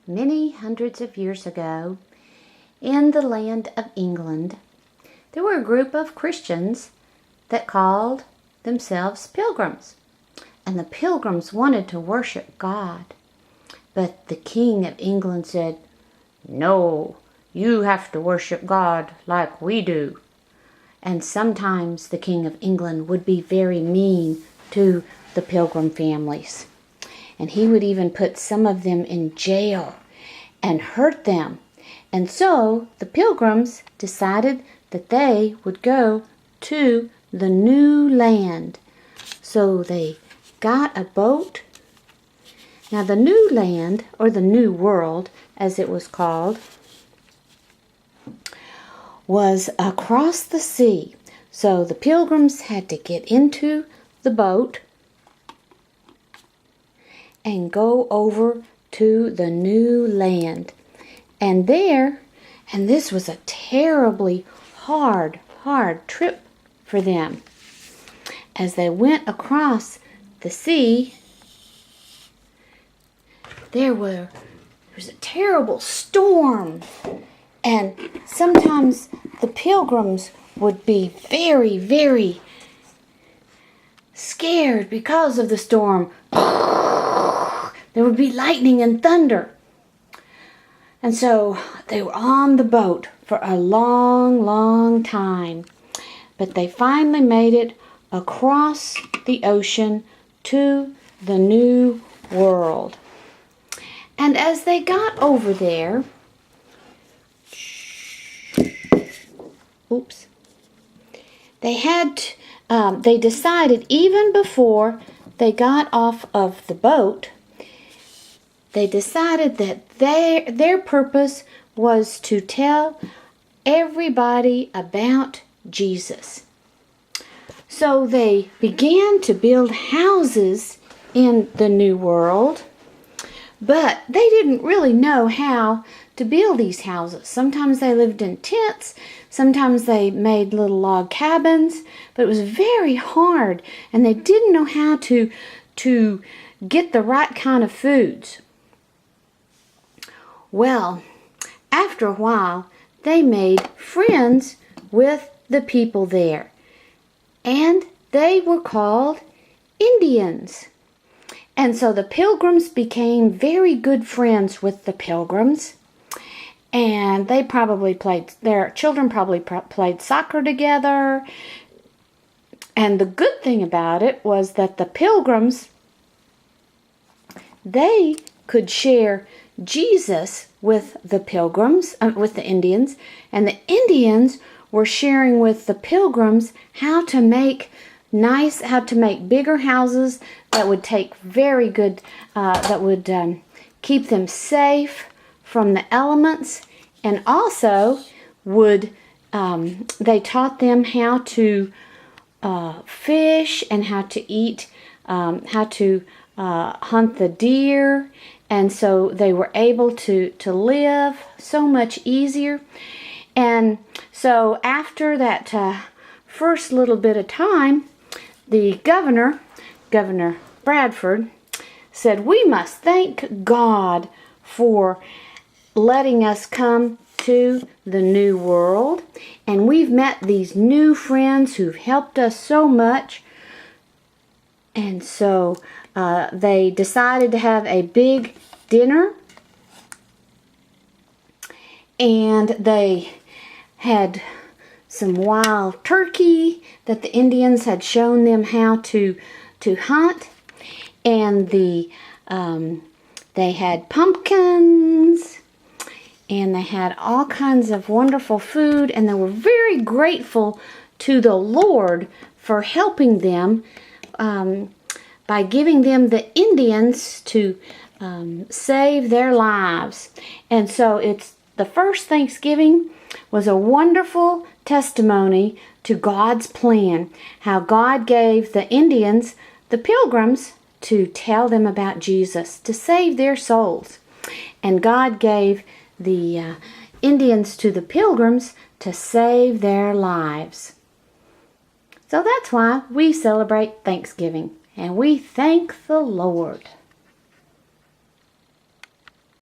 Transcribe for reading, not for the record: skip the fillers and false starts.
many hundreds of years ago, in the land of England, there were a group of Christians that called themselves pilgrims. And the pilgrims wanted to worship God. But the King of England said, "No, you have to worship God like we do." And sometimes the King of England would be very mean to the pilgrim families. And he would even put some of them in jail and hurt them. And so the pilgrims decided that they would go to the new land. So they got a boat. Now the new land, or the new world as it was called, was across the sea. So the pilgrims had to get into the boat and go over to the new land. And this was a terribly hard trip for them. As they went across the sea, there was a terrible storm. And sometimes the pilgrims would be very, very scared because of the storm. There would be lightning and thunder. And so they were on the boat for a long, long time. But they finally made it across the ocean to the new world. And as they got over there, they decided, even before they got off of the boat, they decided that their purpose was to tell everybody about Jesus. So they began to build houses in the new world, but they didn't really know how to build these houses. Sometimes they lived in tents, sometimes they made little log cabins, but it was very hard, and they didn't know how to get the right kind of foods. Well, after a while, they made friends with the people there, and they were called Indians. And so the pilgrims became very good friends with the pilgrims, and their children probably played soccer together. And the good thing about it was that the pilgrims, they could share Jesus with the pilgrims, with the Indians, and the Indians were sharing with the pilgrims how to make bigger houses that would take very good, that would keep them safe from the elements, and also they taught them how to fish and how to eat, how to hunt the deer, and so they were able to live so much easier. And so after that first little bit of time, the Governor Bradford, said, "We must thank God for letting us come to the new world, and we've met these new friends who've helped us so much." And so they decided to have a big dinner, and they had some wild turkey that the Indians had shown them how to hunt, and they had pumpkins, and they had all kinds of wonderful food, and they were very grateful to the Lord for helping them by giving them the Indians to save their lives. And so the first Thanksgiving was a wonderful testimony to God's plan, how God gave the Indians, the pilgrims, to tell them about Jesus, to save their souls. And God gave the Indians to the pilgrims to save their lives. So that's why we celebrate Thanksgiving, and we thank the Lord.